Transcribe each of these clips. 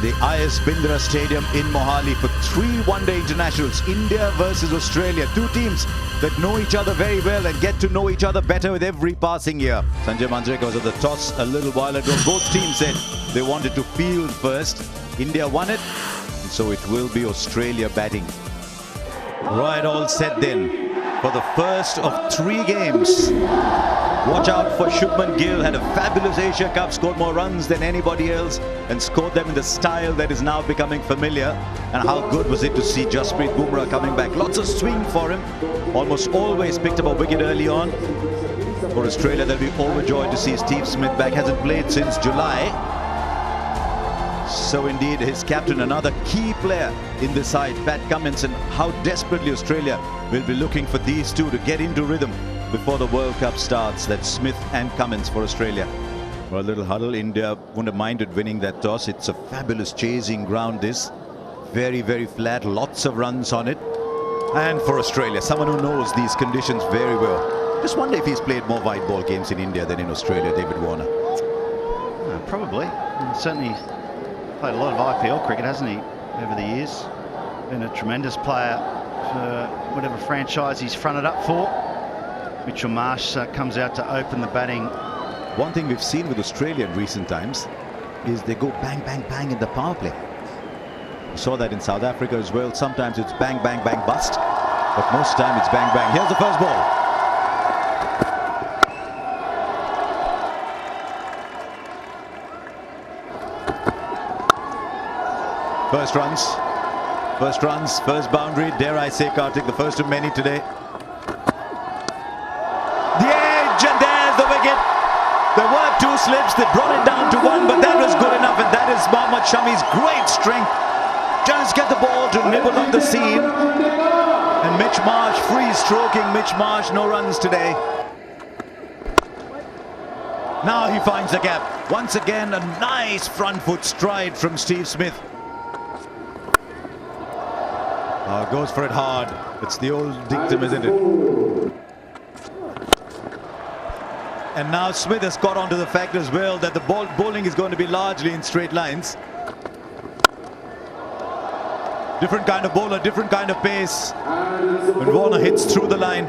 the IS Bindra Stadium in Mohali for 3 one-day internationals. India versus Australia. Two teams that know each other very well and get to know each other better with every passing year. Sanjay Manjrekar was at the toss a little while ago. Both teams said they wanted to field first. India won it, and so it will be Australia batting. Right, all set then for the first of 3 games. Watch out for Shubman Gill. Had a fabulous Asia Cup, scored more runs than anybody else and scored them in the style that is now becoming familiar. And how good was it to see Jasprit Bumrah coming back. Lots of swing for him. Almost always picked up a wicket early on. For Australia, they'll be overjoyed to see Steve Smith back. Hasn't played since July. So indeed, his captain, another key player in the side, Pat Cummins, and how desperately Australia will be looking for these two to get into rhythm before the World Cup starts. That's Smith and Cummins for Australia. For a little huddle, India wouldn't have minded winning that toss. It's a fabulous chasing ground, this. Very, very flat, lots of runs on it. And for Australia, someone who knows these conditions very well. Just wonder if he's played more white ball games in India than in Australia, David Warner. Probably. Certainly played a lot of IPL cricket, hasn't he, over the years? Been a tremendous player for whatever franchise he's fronted up for. Mitchell Marsh comes out to open the batting. One thing we've seen with Australia in recent times is they go bang, bang, bang in the power play. We saw that in South Africa as well. Sometimes it's bang, bang, bang, bust. But most time it's bang, bang. Here's the first ball. First runs, first boundary. Dare I say, Karthik, the first of many today. The edge, and there's the wicket. There were 2 slips. They brought it down to 1, but that was good enough, and that is Mohammad Shami's great strength. Just get the ball to nibble on the seam. And Mitch Marsh, free stroking Mitch Marsh, no runs today. Now he finds the gap. Once again, a nice front foot stride from Steve Smith. Goes for it hard. It's the old dictum, isn't it? And now Smith has got onto the fact as well that the bowling is going to be largely in straight lines. Different kind of bowler, different kind of pace. When Warner hits through the line.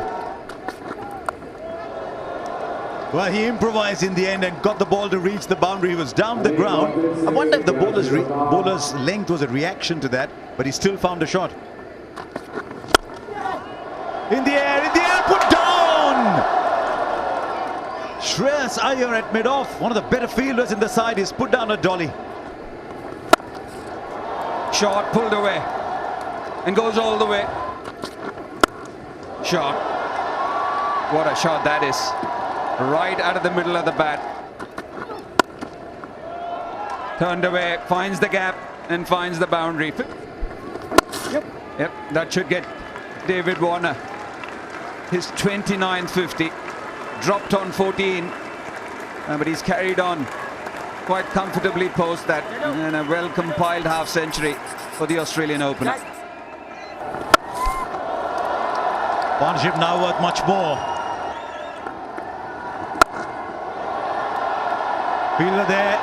Well, he improvised in the end and got the ball to reach the boundary. He was down the ground. I wonder if the bowler's length was a reaction to that, but he still found a shot. In the air, put down! Shreyas Iyer at mid-off, one of the better fielders in the side, is put down a dolly. Shot pulled away and goes all the way. Shot. What a shot that is. Right out of the middle of the bat. Turned away, finds the gap and finds the boundary. Yep, that should get David Warner his 29th 50. Dropped on 14, but he's carried on quite comfortably post that, and a well-compiled half-century for the Australian opener. Partnership now worth much more. Fielder there,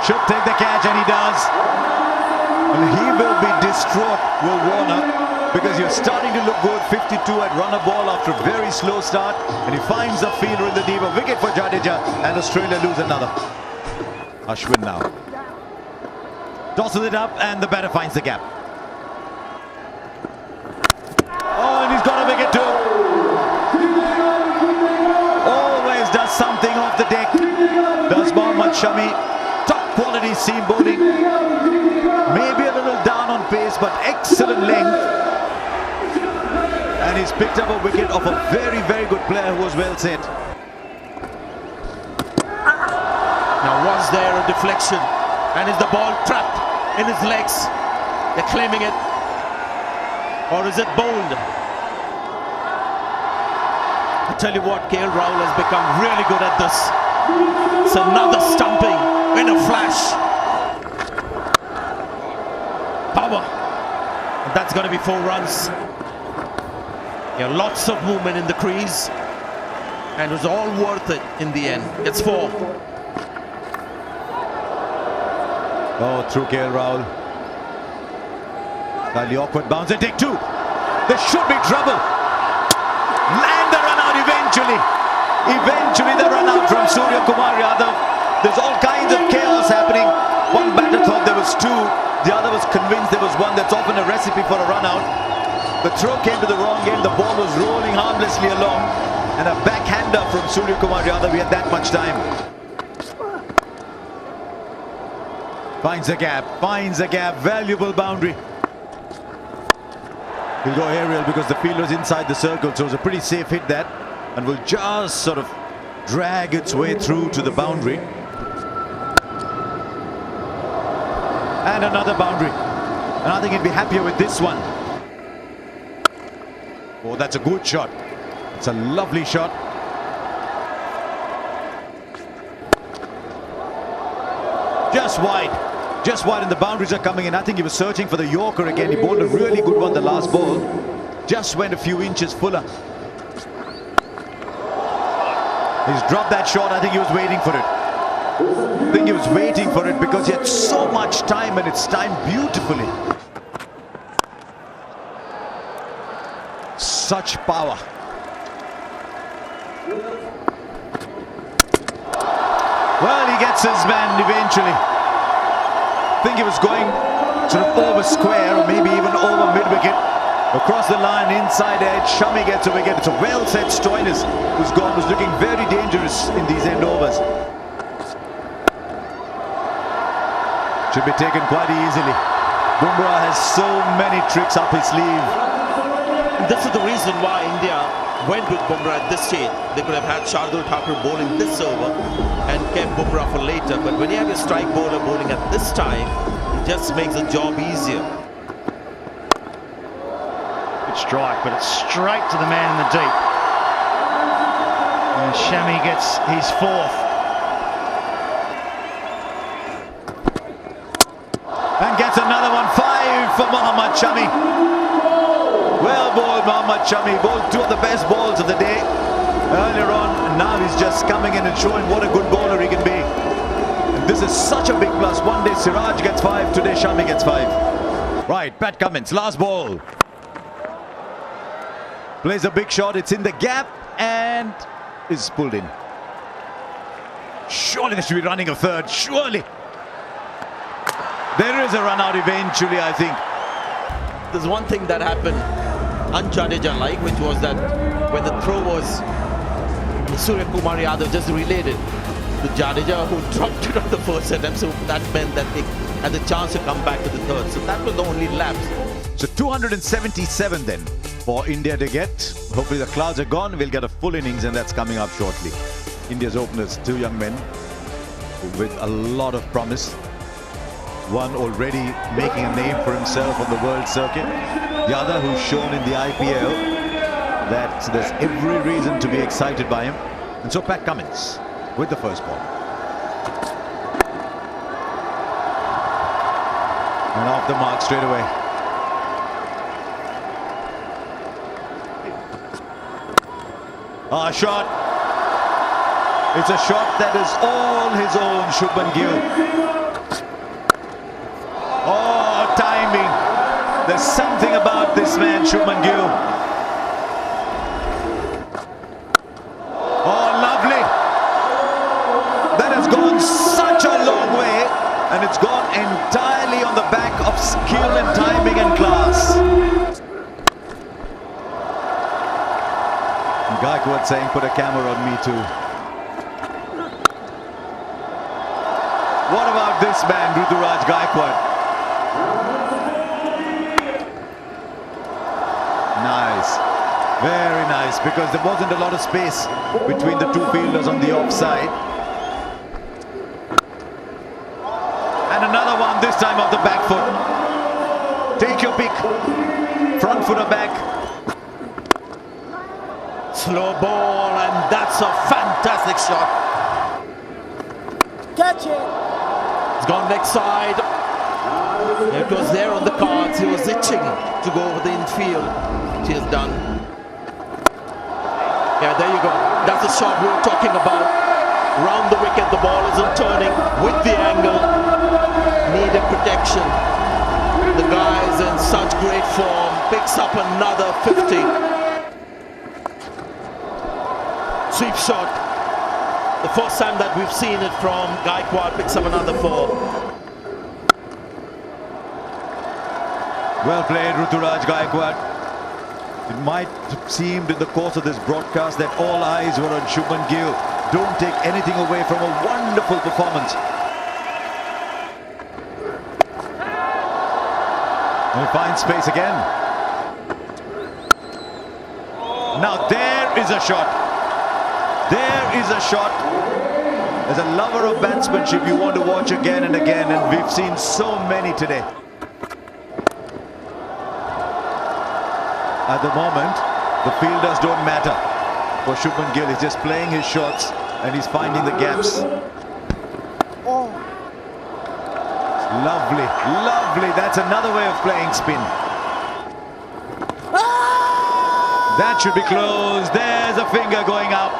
should take the catch, and he does. And he will be distraught, Will Warner, because you're starting to look good. 52 at runner ball after a very slow start, and he finds a fielder in the deep. A wicket for Jadeja, and Australia lose another. Ashwin now tosses it up, and the batter finds the gap. Oh, and he's got a wicket too. Always does something off the deck, does Mohammad Shami. Top quality seam bowling. Maybe a little down on pace, but excellent length. And he's picked up a wicket of a very, very good player who was well set. Now, was there a deflection? And is the ball trapped in his legs? They're claiming it. Or is it bowled? I tell you what, KL Rahul has become really good at this. It's another stumping in a flash. Power. And that's going to be 4 runs. Yeah, lots of movement in the crease. And it was all worth it in the end. It's 4. Oh, through KL Rahul. Slightly awkward bounce and take two. There should be trouble. And the run out eventually. Eventually the run out from Surya Kumar Yadav. There's all kinds of chaos happening. One batter thought there was two. The other was convinced there was one. That's often a recipe for a run out. The throw came to the wrong end. The ball was rolling harmlessly along. And a backhander from Surya Kumar Yadav. We had that much time. Finds a gap. Finds a gap. Valuable boundary. He'll go aerial because the field was inside the circle, so it was a pretty safe hit that, and will just sort of drag its way through to the boundary. And another boundary. And I think he'll be happier with this one. Oh, that's a good shot. It's a lovely shot. Just wide. Just wide, and the boundaries are coming in. I think he was searching for the Yorker again. He bowled a really good one the last ball. Just went a few inches fuller. He's dropped that shot. I think he was waiting for it. I think he was waiting for it because he had so much time, and it's timed beautifully. Such power. Well, he gets his man eventually. I think he was going sort of over square or maybe even over mid-wicket. Across the line, inside edge, Shami gets a wicket. It's a well-set Stoinis who's gone, was looking very dangerous in these end overs. Should be taken quite easily. Bumrah has so many tricks up his sleeve. This is the reason why India went with Bumrah at this stage. They could have had Shardul Thakur bowling this over and kept Bumrah for later. But when you have a strike bowler bowling at this time, it just makes the job easier. Good strike, but it's straight to the man in the deep. And Shami gets his fourth. And gets another one. 5 for Mohammad Shami. Well bowled, Mohammad Shami. Bowled two of the best balls of the day earlier on, and now he's just coming in and showing what a good bowler he can be. And this is such a big plus. One day Siraj gets 5, today Shami gets 5. Right, Pat Cummins, last ball. Plays a big shot, it's in the gap and is pulled in. Surely they should be running a third, surely. There is a run out eventually, I think. There's one thing that happened un-Jadeja-like, which was that when the throw was Surya Kumar Yadav just relayed it to Jadeja, who dropped it on the first attempt, so that meant that they had the chance to come back to the third. So that was the only lapse. So 277 then for India to get. Hopefully the clouds are gone. We'll get a full innings, and that's coming up shortly. India's openers, 2 young men with a lot of promise. One already making a name for himself on the world circuit. The other who's shown in the IPL that there's every reason to be excited by him. And so Pat Cummins with the first ball. And off the mark straight away. A shot. It's a shot that is all his own, Shubman Gill. Oh, timing. There's something about this man, Shubman Gill. Oh, lovely. That has gone such a long way, and it's gone entirely on the back of skill and timing and class. Gaikwad saying, put a camera on me too. What about this man, Ruturaj Gaikwad? Nice, very nice, because there wasn't a lot of space between the two fielders on the offside. And another one, this time off the back foot. Take your pick. Front footer back. Slow ball, and that's a fantastic shot. Catch it. It's gone leg side. It was there on the cards. He was itching to go over the infield. He has done. Yeah, there you go. That's the shot we were talking about. round the wicket. The ball isn't turning with the angle. Needed protection. The guy is in such great form. Picks up another 50. Sweep shot. The first time that we've seen it from Gaikwad. Picks up another 4. Well played, Ruturaj Gaikwad. It might have seemed in the course of this broadcast that all eyes were on Shubman Gill. Don't take anything away from a wonderful performance. And he finds space again. Now there is a shot. There is a shot. As a lover of batsmanship, you want to watch again and again, and we've seen so many today. At the moment, the fielders don't matter for Shubman Gill. He's just playing his shots and he's finding the gaps. Lovely, lovely. That's another way of playing spin. That should be close. There's a finger going up.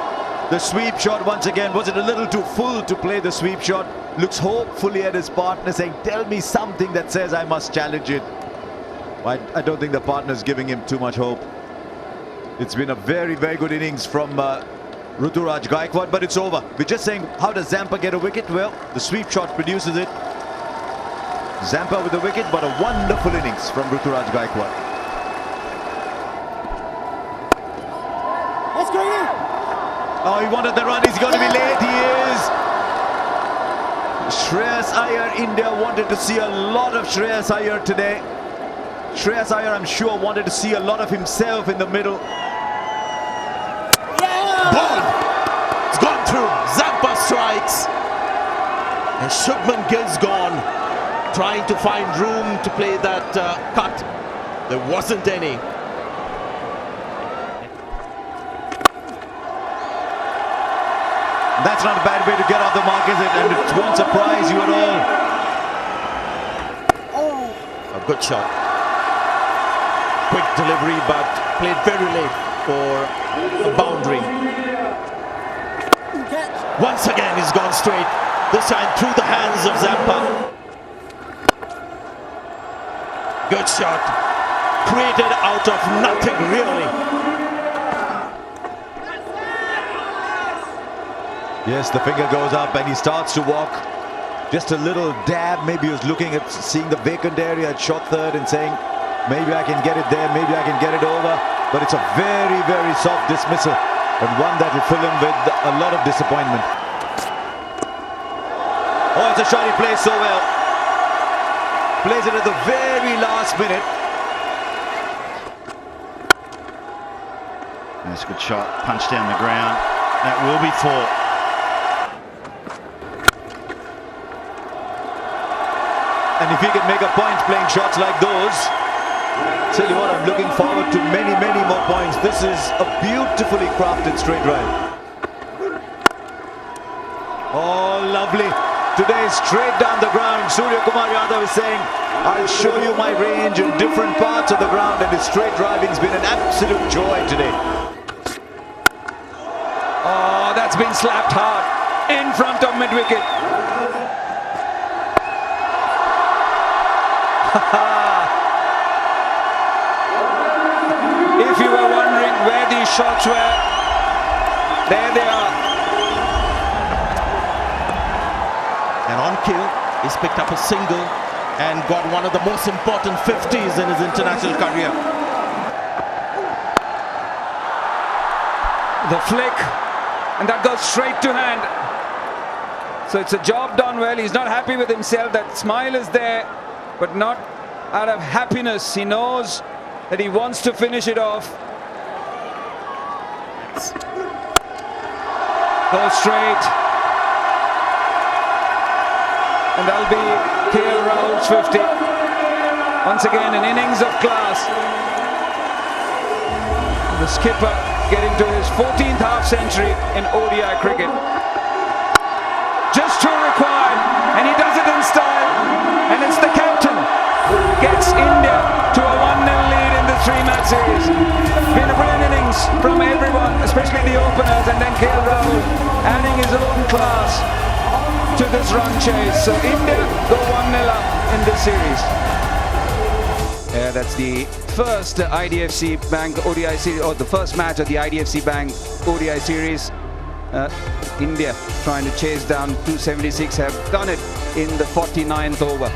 The sweep shot once again. Was it a little too full to play the sweep shot? Looks hopefully at his partner saying, tell me something that says I must challenge it. I don't think the partner's giving him too much hope. It's been a very, very good innings from Ruturaj Gaikwad, but it's over. We're just saying, how does Zampa get a wicket? Well, the sweep shot produces it. Zampa with the wicket, but a wonderful innings from Ruturaj Gaikwad. Let's go in. Oh, he wanted the run. He's going to be late. He is. Shreyas Iyer, India wanted to see a lot of Shreyas Iyer today. Shreyas Iyer, I'm sure, wanted to see a lot of himself in the middle. Ball! It's gone through. Zampa strikes. And Shubman Gill's gone. Trying to find room to play that cut. There wasn't any. That's not a bad way to get off the mark, is it? And it won't surprise you at all. A good shot. Quick delivery, but played very late for a boundary. Once again, he's gone straight. This time through the hands of Zampa. Good shot. Created out of nothing, really. Yes, the finger goes up and he starts to walk. Just a little dab. Maybe he was looking at seeing the vacant area at shot third and saying, maybe I can get it there, maybe I can get it over. But it's a very, very soft dismissal, and one that will fill him with a lot of disappointment. Oh, it's a shot he plays so well. Plays it at the very last minute. That's a good shot. Punch down the ground. That will be 4. And if he can make a point playing shots like those, tell you what, I'm looking forward to many, many more points. This is a beautifully crafted straight drive. Oh, lovely. Today, straight down the ground. Surya Kumar Yadav is saying, I'll show you my range in different parts of the ground, and his straight driving's been an absolute joy today. Oh, that's been slapped hard in front of mid-wicket. If you were wondering where these shots were, there they are. And on kill, he's picked up a single and got one of the most important 50s in his international career. The flick, and that goes straight to hand. So it's a job done well. He's not happy with himself. That smile is there, but not out of happiness. He knows that he wants to finish it off. Go straight. And that'll be KL Rahul's 50. Once again, an innings of class. The skipper getting to his 14th half-century in ODI cricket. Just 2 required, and he does it in style. And it's the captain who gets India to a 1-0 lead in the 3-match series. Been a brilliant innings. performance from everyone, especially the openers, and then KL Rahul adding his own class to this run chase. So India go 1-0 up in this series. Yeah, that's the first IDFC Bank ODI series, or the first match of the IDFC Bank ODI series. India trying to chase down 276, have done it in the 49th over.